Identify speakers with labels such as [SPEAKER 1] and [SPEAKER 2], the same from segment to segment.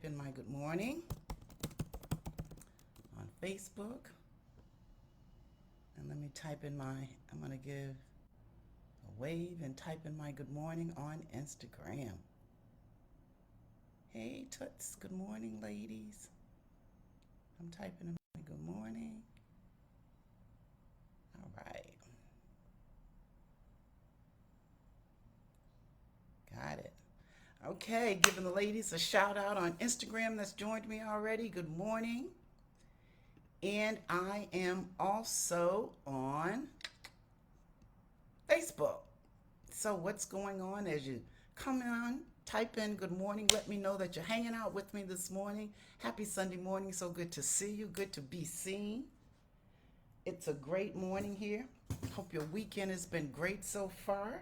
[SPEAKER 1] type in my good morning on Facebook. And let me type in I'm going to give a wave and type in my good morning on Instagram. Hey, Toots, good morning, ladies. I'm typing in my good morning. All right. Got it. Okay, giving the ladies a shout out on Instagram that's joined me already. Good morning. And I am also on Facebook. So what's going on as you come on, type in good morning. Let me know that you're hanging out with me this morning. Happy Sunday morning. So good to see you. Good to be seen. It's a great morning here. Hope your weekend has been great so far.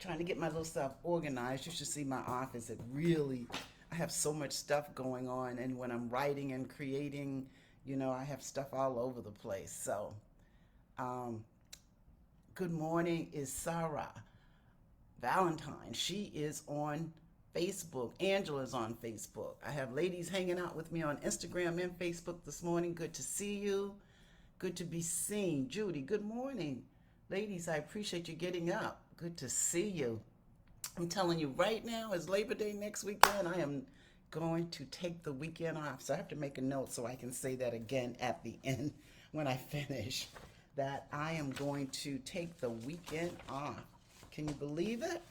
[SPEAKER 1] Trying to get my little stuff organized. You should see my office. I have so much stuff going on. And when I'm writing and creating, I have stuff all over the place. So, good morning is Sarah Valentine. She is on Facebook. Angela's on Facebook. I have ladies hanging out with me on Instagram and Facebook this morning. Good to see you. Good to be seen. Judy, good morning. Ladies, I appreciate you getting up. Good to see you. I'm telling you right now, it's Labor Day next weekend. I am going to take the weekend off. So I have to make a note so I can say that again at the end when I finish. That I am going to take the weekend off. Can you believe it?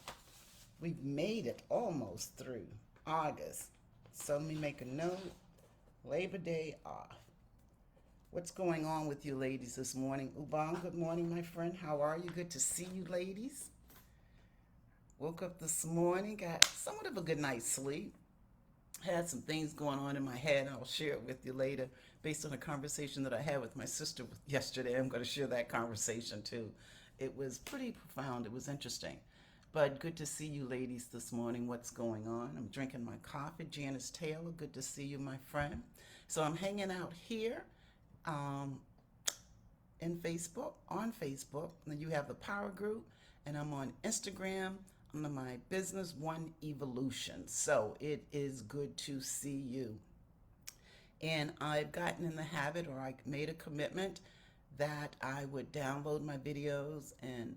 [SPEAKER 1] We've made it almost through August. So let me make a note. Labor Day off. What's going on with you ladies this morning? Ubang, good morning, my friend. How are you? Good to see you, ladies. Woke up this morning, got somewhat of a good night's sleep. Had some things going on in my head. I'll share it with you later based on a conversation that I had with my sister yesterday. I'm going to share that conversation too. It was pretty profound. It was interesting. But good to see you ladies this morning. What's going on? I'm drinking my coffee. Janice Taylor, good to see you, my friend. So I'm hanging out here on Facebook. And you have the Power Group, and I'm on Instagram under my business, One Evolution. So it is good to see you. And I've gotten in the habit, or I made a commitment, that I would download my videos and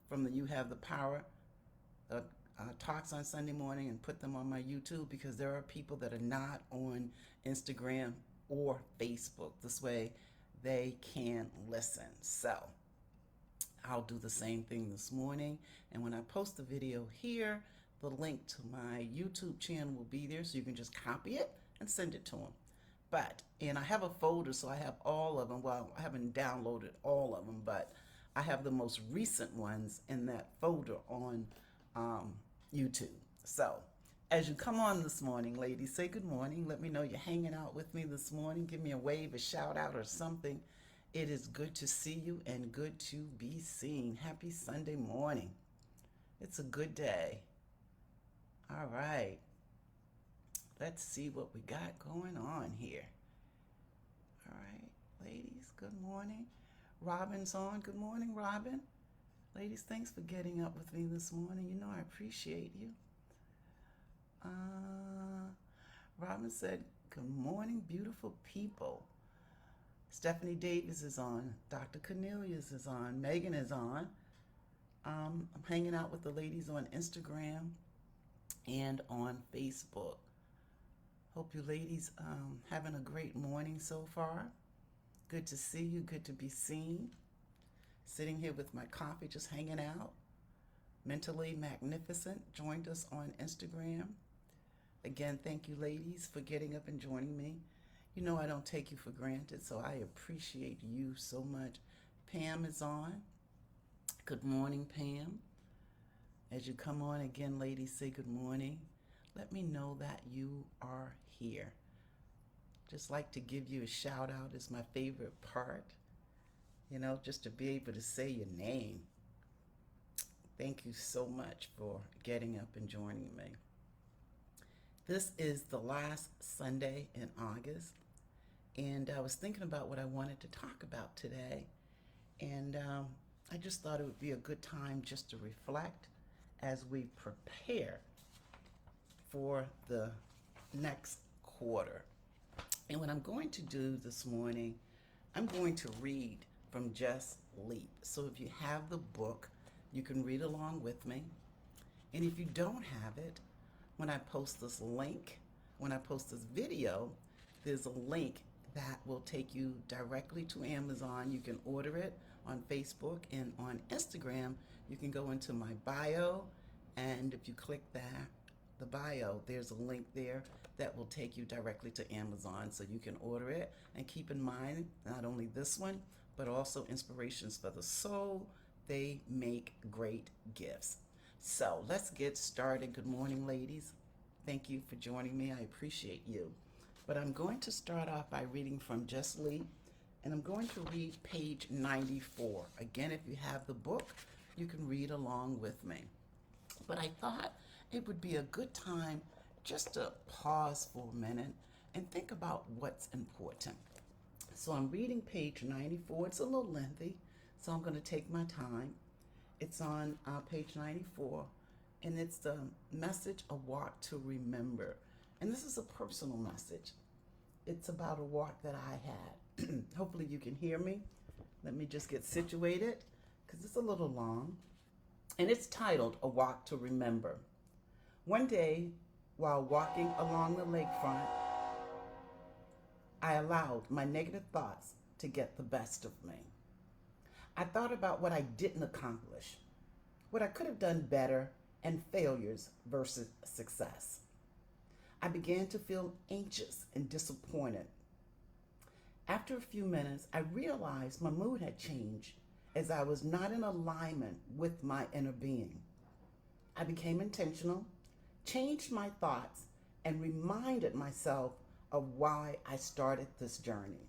[SPEAKER 1] from the You Have the Power talks on Sunday morning and put them on my YouTube, because there are people that are not on Instagram or Facebook. This way they can listen. So I'll do the same thing this morning. And when I post the video here, the link to my YouTube channel will be there, so you can just copy it and send it to them. And I have a folder, so I have all of them. Well, I haven't downloaded all of them, but I have the most recent ones in that folder on YouTube. So as you come on this morning, ladies, say good morning. Let me know you're hanging out with me this morning. Give me a wave, a shout out, or something. It is good to see you and good to be seen. Happy Sunday morning. It's a good day. All right. Let's see what we got going on here. All right, ladies, good morning. Robin's on. Good morning, Robin. Ladies, thanks for getting up with me this morning. You know I appreciate you. Robin said, good morning, beautiful people. Stephanie Davis is on. Dr. Cornelius is on. Megan is on. I'm hanging out with the ladies on Instagram and on Facebook. Hope you ladies having a great morning so far. Good to see you. Good to be seen. Sitting here with my coffee, just hanging out. Mentally Magnificent joined us on Instagram. Again, thank you ladies for getting up and joining me. You know I don't take you for granted, so I appreciate you so much. Pam is on. Good morning, Pam. As you come on again, ladies, say good morning. Let me know that you are here. Just like to give you a shout out is my favorite part. Just to be able to say your name. Thank you so much for getting up and joining me. This is the last Sunday in August, and I was thinking about what I wanted to talk about today, and I just thought it would be a good time just to reflect as we prepare for the next quarter. And what I'm going to do this morning, I'm going to read from Just Leap. So if you have the book, you can read along with me. And if you don't have it, when I post this link, when I post this video, there's a link that will take you directly to Amazon. You can order it on Facebook, and on Instagram, you can go into my bio, and if you click the bio, there's a link there that will take you directly to Amazon, so you can order it. And keep in mind, not only this one, but also Inspirations for the Soul. They make great gifts. So let's get started. Good morning, ladies. Thank you for joining me. I appreciate you. But I'm going to start off by reading from Just Leap, and I'm going to read page 94. Again, if you have the book, you can read along with me. But I thought it would be a good time just to pause for a minute and think about what's important. So I'm reading page 94. It's a little lengthy, so I'm going to take my time. It's on page 94, and it's the message, A Walk to Remember. And this is a personal message. It's about a walk that I had. Hopefully you can hear me. Let me just get situated because it's a little long. And it's titled, A Walk to Remember. One day, while walking along the lakefront, I allowed my negative thoughts to get the best of me. I thought about what I didn't accomplish, what I could have done better, and failures versus success. I began to feel anxious and disappointed. After a few minutes, I realized my mood had changed as I was not in alignment with my inner being. I became intentional, changed my thoughts, and reminded myself of why I started this journey.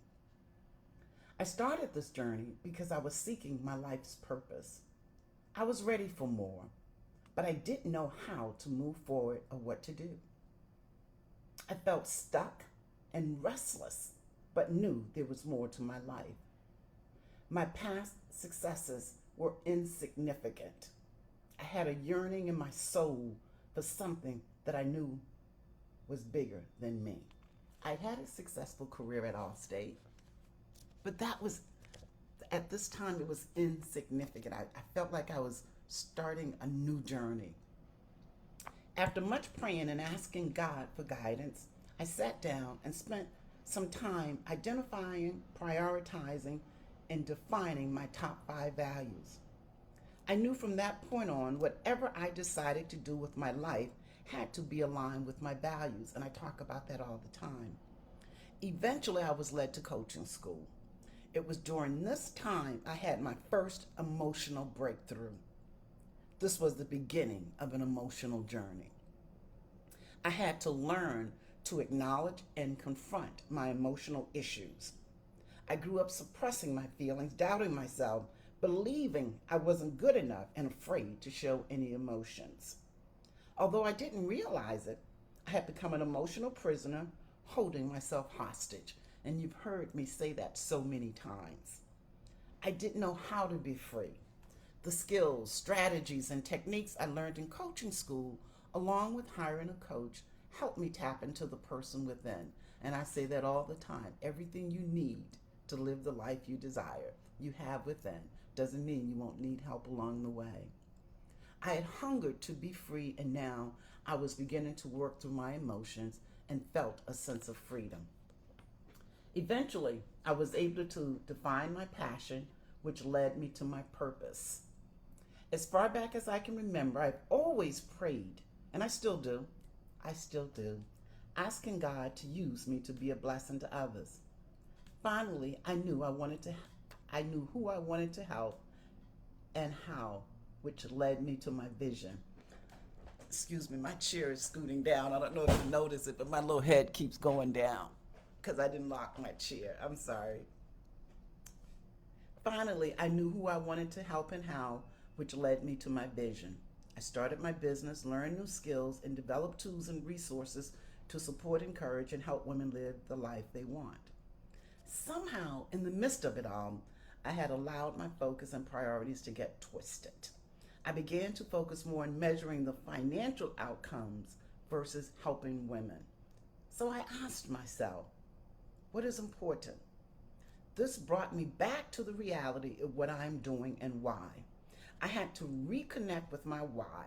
[SPEAKER 1] I started this journey because I was seeking my life's purpose. I was ready for more, but I didn't know how to move forward or what to do. I felt stuck and restless, but knew there was more to my life. My past successes were insignificant. I had a yearning in my soul for something that I knew was bigger than me. I had a successful career at Allstate, but that was, at this time, it was insignificant. I felt like I was starting a new journey. After much praying and asking God for guidance, I sat down and spent some time identifying, prioritizing, and defining my top 5 values. I knew from that point on, whatever I decided to do with my life had to be aligned with my values, and I talk about that all the time. Eventually, I was led to coaching school. It was during this time I had my first emotional breakthrough. This was the beginning of an emotional journey. I had to learn to acknowledge and confront my emotional issues. I grew up suppressing my feelings, doubting myself, believing I wasn't good enough, and afraid to show any emotions. Although I didn't realize it, I had become an emotional prisoner, holding myself hostage. And you've heard me say that so many times. I didn't know how to be free. The skills, strategies, and techniques I learned in coaching school, along with hiring a coach, helped me tap into the person within. And I say that all the time. Everything you need to live the life you desire, you have within. Doesn't mean you won't need help along the way. I had hungered to be free, and now I was beginning to work through my emotions and felt a sense of freedom. Eventually, I was able to define my passion, which led me to my purpose. As far back as I can remember, I've always prayed, and I still do, asking God to use me to be a blessing to others. Finally, I knew who I wanted to help and how, which led me to my vision. Excuse me, my chair is scooting down. I don't know if you notice it, but my little head keeps going down because I didn't lock my chair. I'm sorry. Finally, I knew who I wanted to help and how, which led me to my vision. I started my business, learned new skills, and developed tools and resources to support, encourage, and help women live the life they want. Somehow, in the midst of it all, I had allowed my focus and priorities to get twisted. I began to focus more on measuring the financial outcomes versus helping women. So I asked myself, what is important? This brought me back to the reality of what I'm doing and why. I had to reconnect with my why,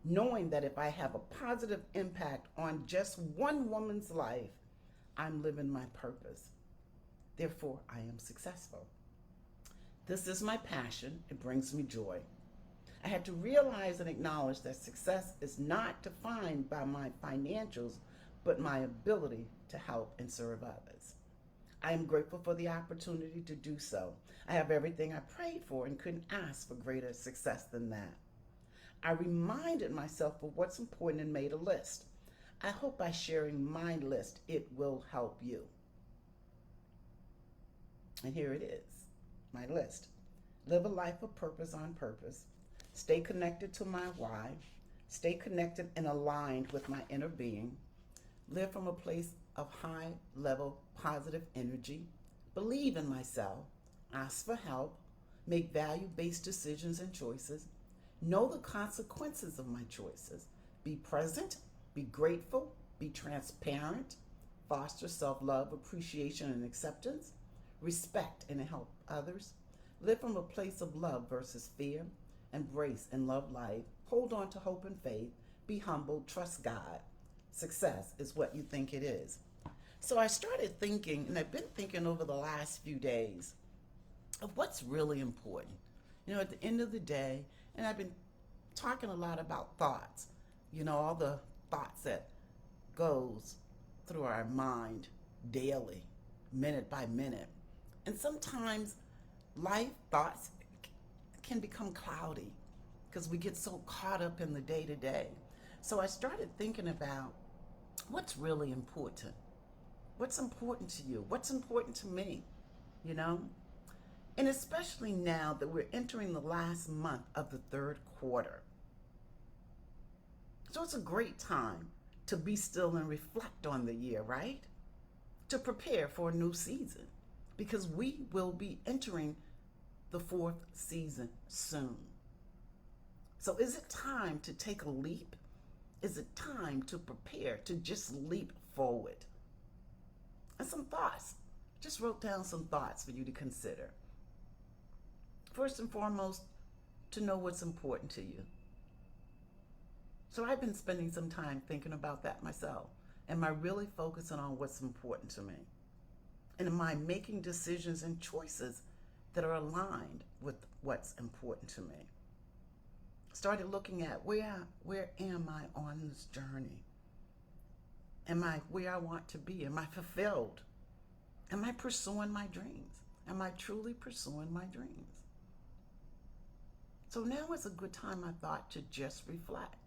[SPEAKER 1] knowing that if I have a positive impact on just one woman's life, I'm living my purpose. Therefore, I am successful. This is my passion. It brings me joy. I had to realize and acknowledge that success is not defined by my financials, but my ability to help and serve others. I am grateful for the opportunity to do so. I have everything I prayed for and couldn't ask for greater success than that. I reminded myself of what's important and made a list. I hope by sharing my list, it will help you. And here it is, my list. Live a life of purpose on purpose. Stay connected to my why. Stay connected and aligned with my inner being. Live from a place of high level positive energy. Believe in myself. Ask for help. Make value based decisions and choices. Know the consequences of my choices. Be present. Be grateful. Be transparent. Foster self love, appreciation, and acceptance. Respect and help others. Live from a place of love versus fear. Embrace and love life. Hold on to hope and faith. Be humble. Trust God. Success is what you think it is. So I started thinking, and I've been thinking over the last few days, of what's really important. At the end of the day, and I've been talking a lot about thoughts, all the thoughts that goes through our mind daily, minute by minute. And sometimes life thoughts can become cloudy because we get so caught up in the day to day. So I started thinking about what's really important. What's important to you? What's important to me? And especially now that we're entering the last month of the third quarter. So it's a great time to be still and reflect on the year, right? To prepare for a new season, because we will be entering the fourth season soon. So is it time to take a leap? Is it time to prepare to just leap forward? And some thoughts. Just wrote down some thoughts for you to consider. First and foremost, to know what's important to you. So I've been spending some time thinking about that myself. Am I really focusing on what's important to me? And am I making decisions and choices that are aligned with what's important to me? Started looking at where am I on this journey? Am I where I want to be? Am I fulfilled? Am I pursuing my dreams? Am I truly pursuing my dreams? So now is a good time, I thought, to just reflect,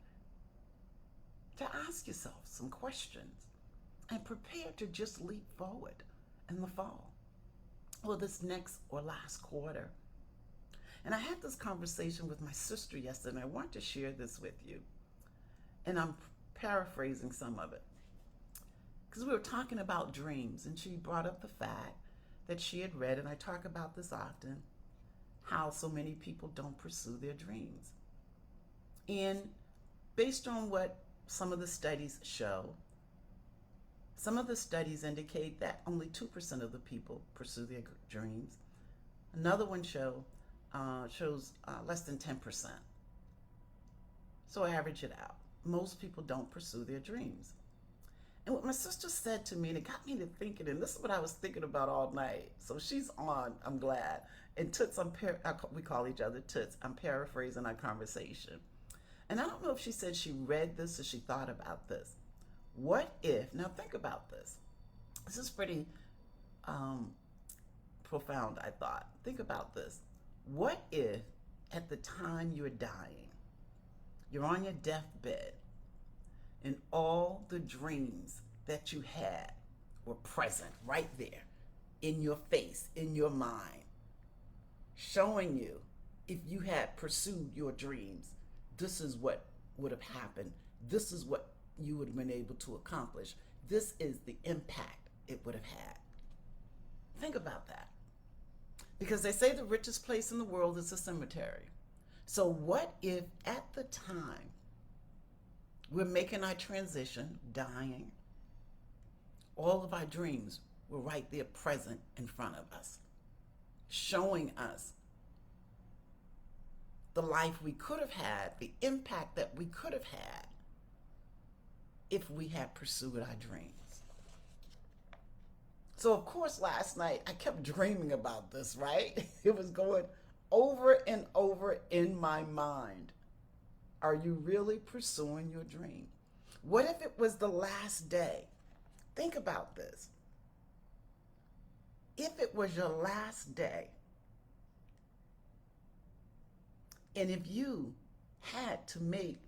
[SPEAKER 1] to ask yourself some questions and prepare to just leap forward in the fall or this next or last quarter. And I had this conversation with my sister yesterday, and I want to share this with you. And I'm paraphrasing some of it. Because we were talking about dreams, and she brought up the fact that she had read, and I talk about this often, how so many people don't pursue their dreams. And based on what some of the studies show, some of the studies indicate that only 2% of the people pursue their dreams. Another one shows less than 10%. So average it out. Most people don't pursue their dreams. And what my sister said to me, and it got me to thinking, and this is what I was thinking about all night. So she's on, I'm glad. And Toots, we call each other Toots. I'm paraphrasing our conversation. And I don't know if she said she read this or she thought about this. What if, now think about this. This is pretty profound, I thought. Think about this. What if at the time you're dying, you're on your deathbed, and all the dreams that you had were present right there in your face, in your mind, showing you if you had pursued your dreams, this is what would have happened. This is what you would have been able to accomplish. This is the impact it would have had. Think about that. Because they say the richest place in the world is a cemetery. So what if at the time We're making our transition, dying. All of our dreams were right there present in front of us, showing us the life we could have had, the impact that we could have had if we had pursued our dreams. So, of course, last night I kept dreaming about this, right? It was going over and over in my mind. Are you really pursuing your dream? What if it was the last day? Think about this. If it was your last day, and if you had to make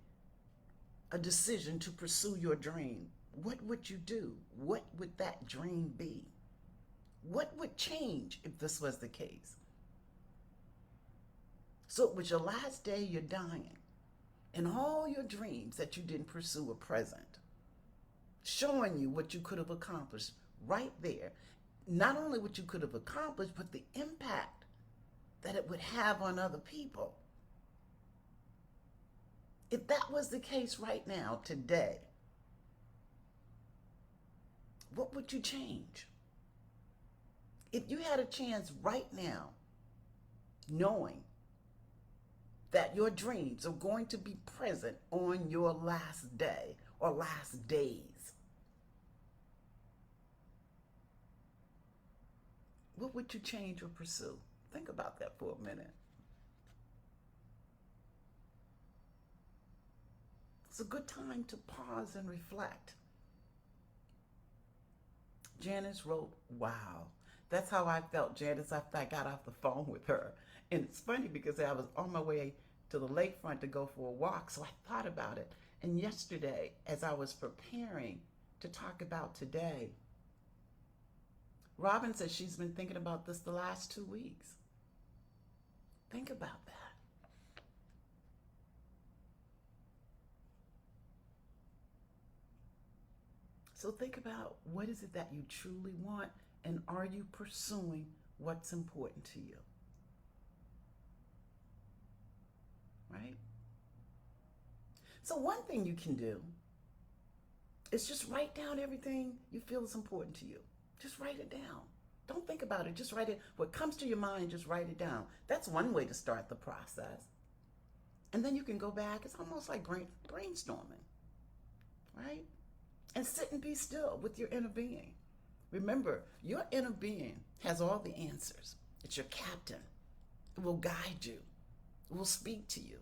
[SPEAKER 1] a decision to pursue your dream, what would you do? What would that dream be? What would change if this was the case? So it was your last day, you're dying, and all your dreams that you didn't pursue are present, showing you what you could have accomplished right there. Not only what you could have accomplished, but the impact that it would have on other people. If that was the case right now, today, what would you change? If you had a chance right now, knowing that your dreams are going to be present on your last day or last days, what would you change or pursue? Think about that for a minute. It's a good time to pause and reflect. Janice wrote, wow. That's how I felt, Janice, after I got off the phone with her. And it's funny because I was on my way to the lakefront to go for a walk, so I thought about it. And yesterday, as I was preparing to talk about today, Robin said she's been thinking about this the last 2 weeks. Think about that. So think about, what is it that you truly want, and are you pursuing what's important to you? Right? So one thing you can do is just write down everything you feel is important to you. Just write it down. Don't think about it. Just write it. What comes to your mind, just write it down. That's one way to start the process. And then you can go back. It's almost like brainstorming, right? And sit and be still with your inner being. Remember, your inner being has all the answers. It's your captain. It will guide you. It will speak to you.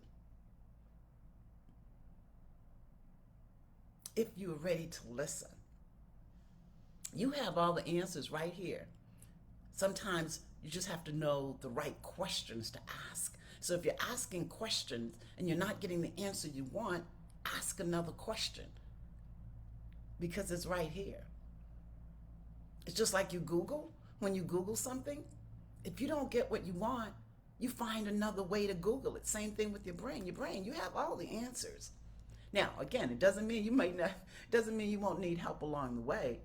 [SPEAKER 1] If you are ready to listen, you have all the answers right here. Sometimes you just have to know the right questions to ask. So if you're asking questions and you're not getting the answer you want, ask another question, because it's right here. It's just like you Google. When you Google something, if you don't get what you want, you find another way to Google it. Same thing with your brain. Your brain, you have all the answers. Now, again, it doesn't mean you won't need help along the way.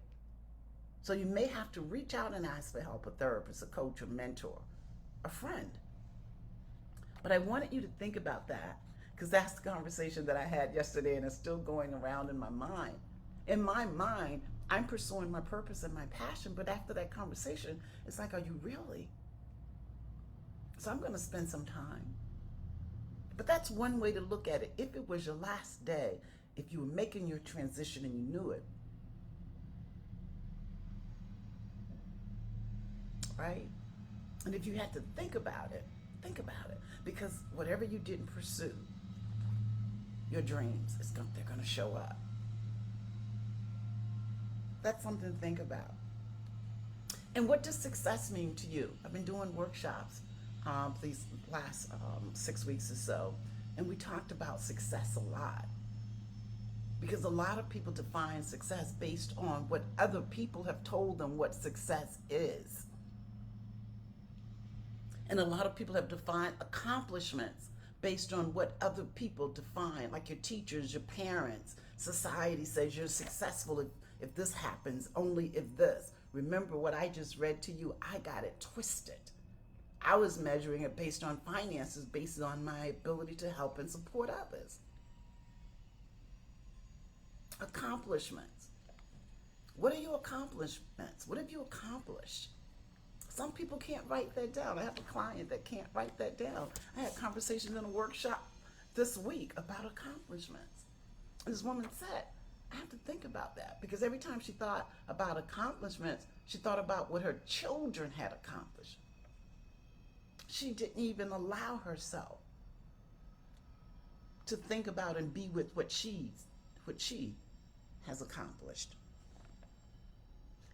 [SPEAKER 1] So you may have to reach out and ask for help, a therapist, a coach, a mentor, a friend. But I wanted you to think about that, because that's the conversation that I had yesterday, and it's still going around in my mind. In my mind, I'm pursuing my purpose and my passion, but after that conversation, it's like, are you really? So I'm going to spend some time. But that's one way to look at it. If it was your last day, if you were making your transition and you knew it, right? And if you had to think about it, because whatever you didn't pursue, your dreams, they're going to show up. That's something to think about. And what does success mean to you? I've been doing workshops these last 6 weeks or so, and we talked about success a lot, because a lot of people define success based on what other people have told them what success is. And a lot of people have defined accomplishments based on what other people define, like your teachers, your parents. Society says you're successful if this happens, only if this. Remember what I just read to you? I got it twisted. I was measuring it based on finances, based on my ability to help and support others. Accomplishments. What are your accomplishments? What have you accomplished? Some people can't write that down. I have a client that can't write that down. I had conversations in a workshop this week about accomplishments. And this woman said, I have to think about that, because every time she thought about accomplishments, she thought about what her children had accomplished. She didn't even allow herself to think about and be with what she has accomplished.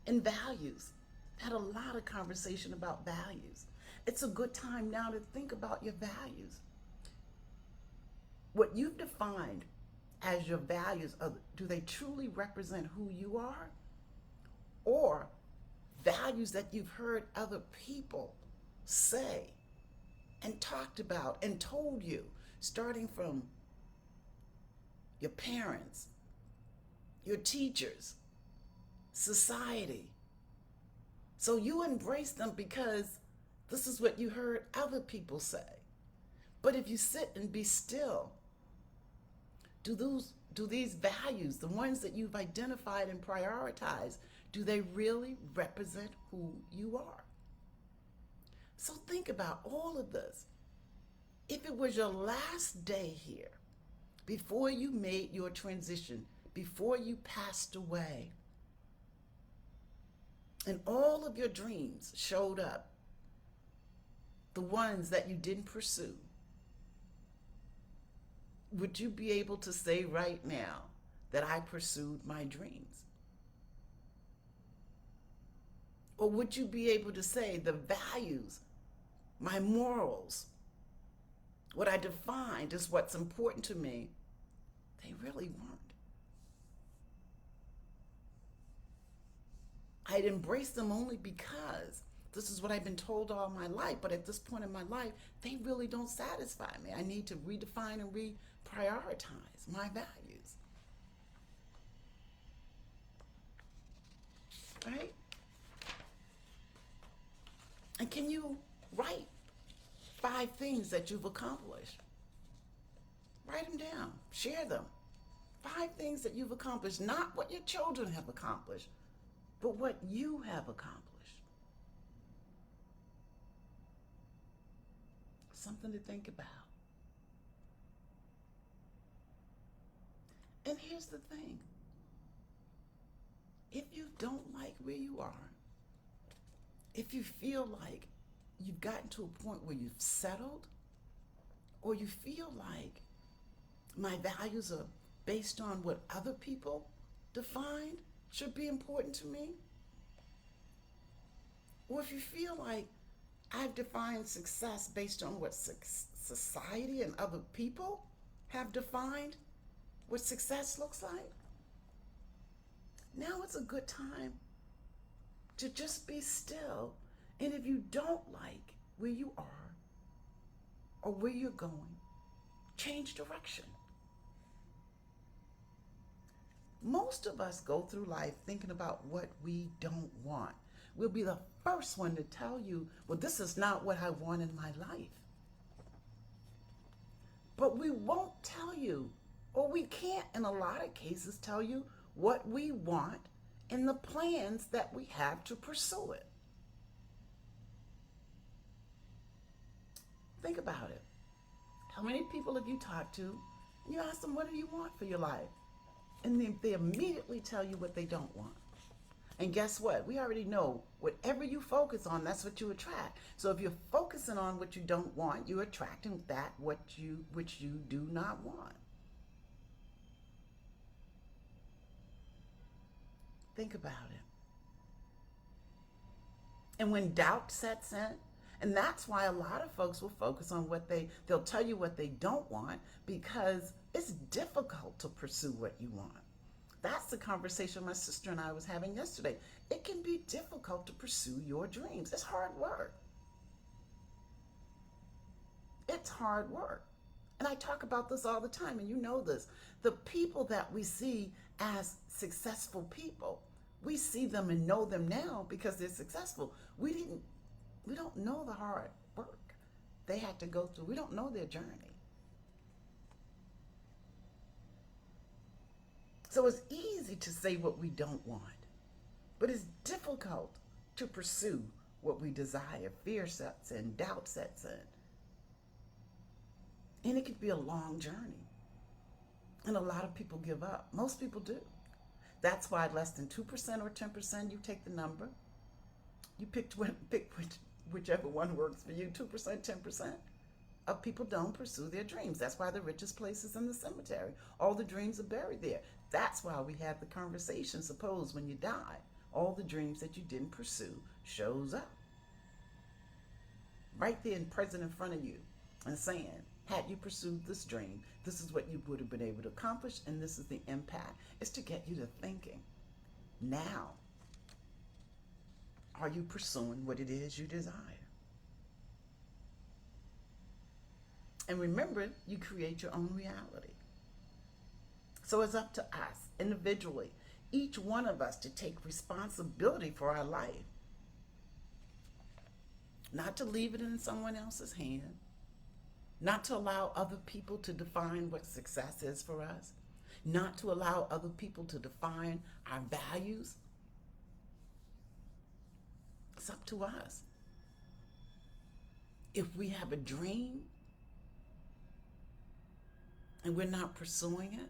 [SPEAKER 1] And values. Had a lot of conversation about values. It's a good time now to think about your values. What you've defined as your values, do they truly represent who you are? Or values that you've heard other people say and talked about and told you, starting from your parents, your teachers, society. So you embrace them because this is what you heard other people say. But if you sit and be still, do these values, the ones that you've identified and prioritized, do they really represent who you are? So think about all of this. If it was your last day here, before you made your transition, before you passed away, and all of your dreams showed up, the ones that you didn't pursue, would you be able to say right now that I pursued my dreams? Or would you be able to say the values, my morals, what I defined as what's important to me, they really weren't? I'd embrace them only because this is what I've been told all my life, but at this point in my life, they really don't satisfy me. I need to redefine and reprioritize my values. Right? And can you write 5 things that you've accomplished? Write them down, share them. 5 things that you've accomplished, not what your children have accomplished, but what you have accomplished. Something to think about. And here's the thing. If you don't like where you are, if you feel like you've gotten to a point where you've settled, or you feel like my values are based on what other people defined should be important to me, or if you feel like I've defined success based on what society and other people have defined what success looks like, now it's a good time to just be still. And if you don't like where you are or where you're going, change direction. Most of us go through life thinking about what we don't want. We'll be the first one to tell you, well, this is not what I want in my life. But we won't tell you, or we can't in a lot of cases tell you what we want and the plans that we have to pursue it. Think about it. How many people have you talked to and you ask them, what do you want for your life? And they immediately tell you what they don't want. And guess what? We already know whatever you focus on, that's what you attract. So if you're focusing on what you don't want, you're attracting that which you do not want. Think about it. And when doubt sets in, and that's why a lot of folks will focus on they'll tell you what they don't want, because it's difficult to pursue what you want. That's the conversation my sister and I was having yesterday. It can be difficult to pursue your dreams. It's hard work. It's hard work. And I talk about this all the time, and you know this. The people that we see as successful people, we see them and know them now because they're successful. We don't know the hard work they had to go through. We don't know their journey. So it's easy to say what we don't want, but it's difficult to pursue what we desire. Fear sets in, doubt sets in, and it could be a long journey. And a lot of people give up. Most people do. That's why less than 2% or 10%, you take the number. You pick whichever one works for you, 2%, 10% of people don't pursue their dreams. That's why the richest place is in the cemetery. All the dreams are buried there. That's why we have the conversation. Suppose when you die, all the dreams that you didn't pursue shows up. Right there and present in front of you and saying, had you pursued this dream, this is what you would have been able to accomplish, and this is the impact. It's to get you to thinking. Now, are you pursuing what it is you desire? And remember, you create your own reality. So it's up to us, individually, each one of us, to take responsibility for our life. Not to leave it in someone else's hand. Not to allow other people to define what success is for us. Not to allow other people to define our values. It's up to us. If we have a dream and we're not pursuing it,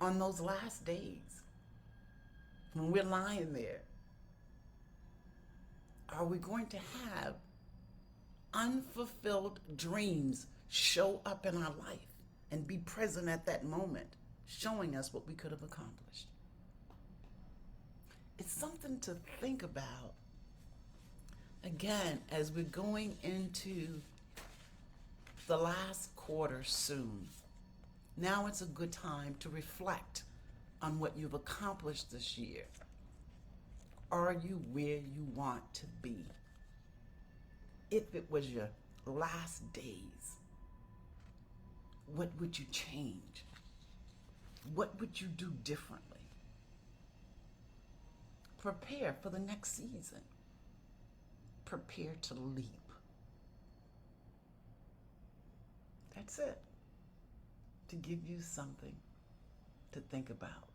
[SPEAKER 1] on those last days, when we're lying there, are we going to have unfulfilled dreams show up in our life and be present at that moment, showing us what we could have accomplished? It's something to think about. Again, as we're going into the last quarter soon, now it's a good time to reflect on what you've accomplished this year. Are you where you want to be? If it was your last days, what would you change? What would you do differently? Prepare for the next season. Prepare to leap. That's it. To give you something to think about.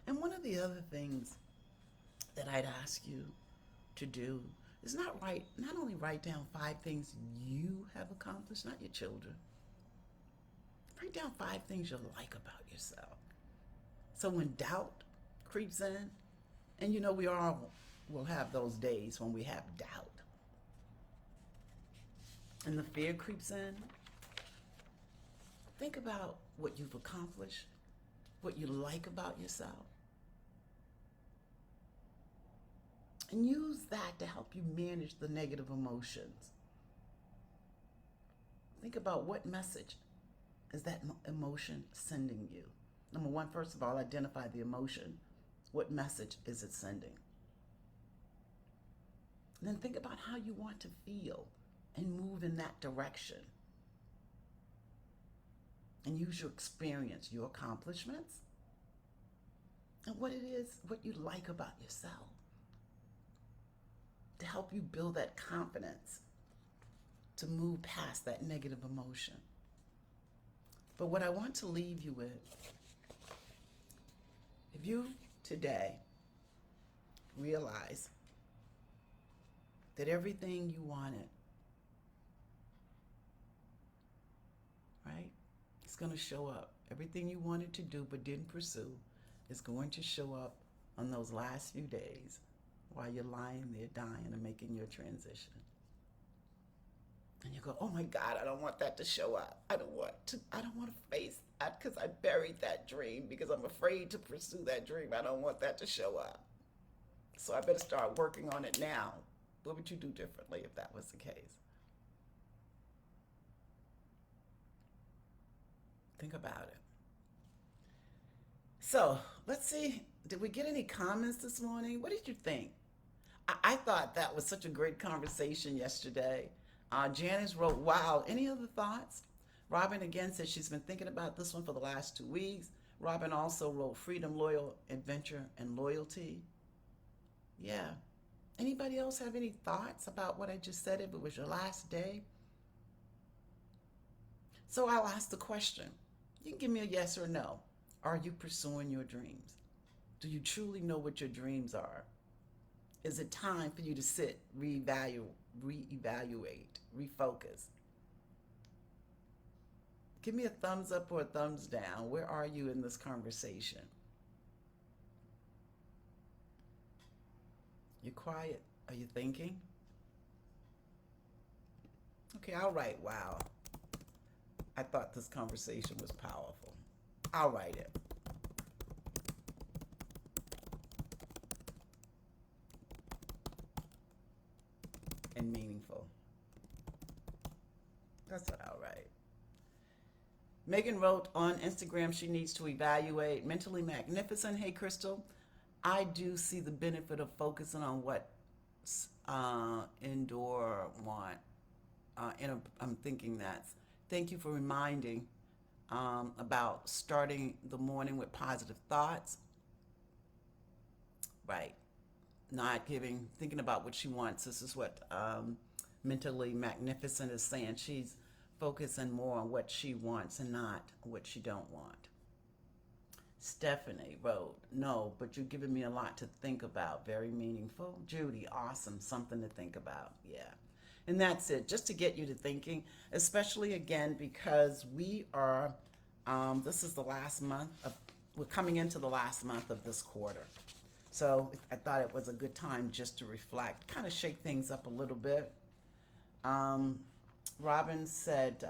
[SPEAKER 1] And one of the other things that I'd ask you to do is not only write down 5 things you have accomplished, not your children. Write down 5 things you like about yourself. So when doubt creeps in, and you know we all will have those days when we have doubt, and the fear creeps in, think about what you've accomplished, what you like about yourself, and use that to help you manage the negative emotions. Think about what message is that emotion sending you. Number one, first of all, identify the emotion. What message is it sending? And then think about how you want to feel and move in that direction. And use your experience, your accomplishments, and what it is, what you like about yourself, to help you build that confidence to move past that negative emotion. But what I want to leave you with, if you today realize that everything you wanted, right, it's going to show up. Everything you wanted to do but didn't pursue is going to show up on those last few days while you're lying there dying and making your transition. And you go, oh my God, I don't want that to show up. I don't want to face that because I buried that dream because I'm afraid to pursue that dream. I don't want that to show up. So I better start working on it now. What would you do differently if that was the case? Think about it. So let's see, did we get any comments this morning? What did you think? I thought that was such a great conversation yesterday. Janice wrote, wow, any other thoughts? Robin again says she's been thinking about this one for the last 2 weeks. Robin also wrote freedom, loyal, adventure, and loyalty. Yeah. Anybody else have any thoughts about what I just said if it was your last day? So I'll ask the question. You can give me a yes or no. Are you pursuing your dreams? Do you truly know what your dreams are? Is it time for you to sit, reevaluate, refocus? Give me a thumbs up or a thumbs down. Where are you in this conversation? You're quiet. Are you thinking? Okay, I'll write, wow. I thought this conversation was powerful. I'll write it. And meaningful. That's what I'll write. Megan wrote on Instagram she needs to evaluate mentally magnificent. Hey, Crystal, I do see the benefit of focusing on what indoor want. I'm thinking that. Thank you for reminding about starting the morning with positive thoughts. Right. Not thinking about what she wants. This is what mentally magnificent is saying. She's focusing more on what she wants and not what she don't want. Stephanie wrote, no, but you're giving me a lot to think about. Very meaningful. Judy, awesome. Something to think about. Yeah. And that's it, just to get you to thinking, especially again, because we are, this is the last month we're coming into the last month of this quarter. So I thought it was a good time just to reflect, kind of shake things up a little bit. Robin said,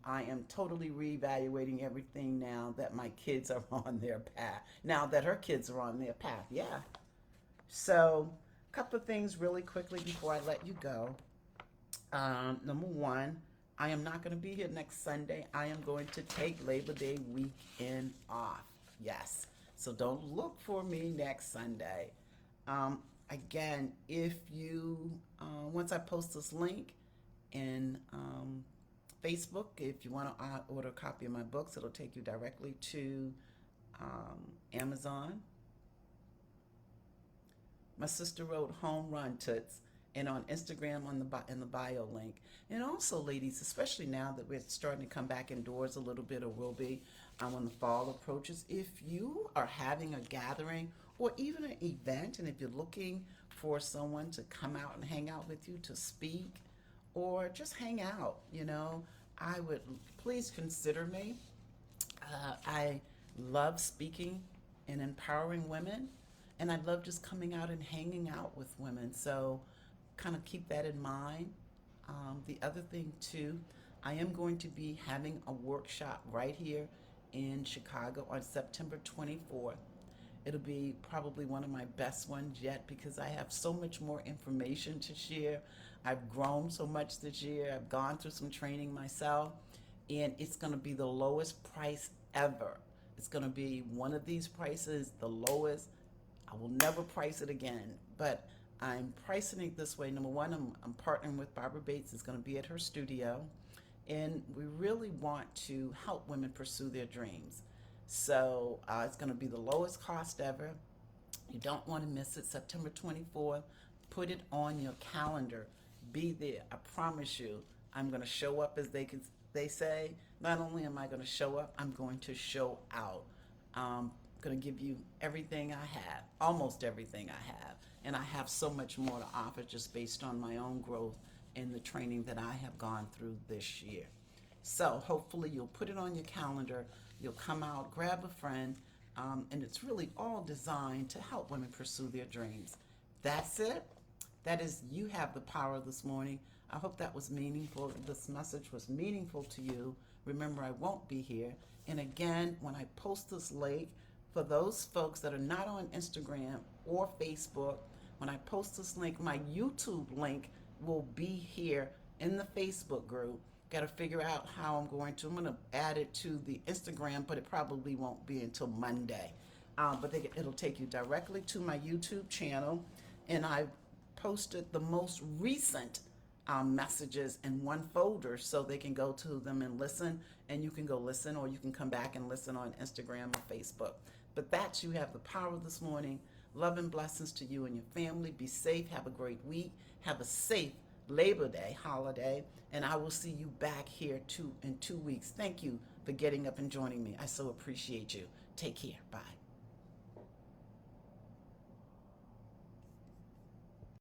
[SPEAKER 1] I am totally reevaluating everything now that my kids are on their path. Now that her kids are on their path, yeah. So a couple of things really quickly before I let you go. Number one, I am not going to be here next Sunday. I am going to take Labor Day weekend off. Yes. So don't look for me next Sunday. Again, if you, once I post this link in Facebook, if you want to order a copy of my books, it'll take you directly to Amazon. My sister wrote Home Run Toots, and on Instagram in the bio link. And also, ladies, especially now that we're starting to come back indoors a little bit, or will be when the fall approaches, if you are having a gathering or even an event, and if you're looking for someone to come out and hang out with you to speak or just hang out, I would please consider me. I love speaking and empowering women, and I love just coming out and hanging out with women. So kind of keep that in mind. The other thing too, I am going to be having a workshop right here in Chicago on September 24th. It'll be probably one of my best ones yet because I have so much more information to share. I've grown so much this year. I've gone through some training myself, and it's going to be the lowest price ever. It's going to be one of these prices, the lowest. I will never price it again, but I'm pricing it this way. Number one, I'm partnering with Barbara Bates. It's going to be at her studio, and we really want to help women pursue their dreams. So it's going to be the lowest cost ever. You don't want to miss it. September 24th. Put it on your calendar. Be there. I promise you, I'm going to show up, as they say. Not only am I going to show up, I'm going to show out. I'm going to give you everything I have, almost everything I have. And I have so much more to offer just based on my own growth and the training that I have gone through this year. So hopefully you'll put it on your calendar. You'll come out, grab a friend, and it's really all designed to help women pursue their dreams. That's it. That is, you have the power this morning. I hope that was meaningful. This message was meaningful to you. Remember, I won't be here. And again, when I post this link, for those folks that are not on Instagram or Facebook, when I post this link, my YouTube link will be here in the Facebook group. Got to figure out how I'm going to add it to the Instagram, but it probably won't be until Monday. But it'll take you directly to my YouTube channel, and I posted the most recent messages in one folder so they can go to them and listen, and you can go listen, or you can come back and listen on Instagram or Facebook. But that's, you have the power this morning. Love and blessings to you and your family. Be safe. Have a great week. Have a safe Labor Day holiday, and I will see you back here in 2 weeks. Thank you for getting up and joining me. I so appreciate you. Take care. Bye.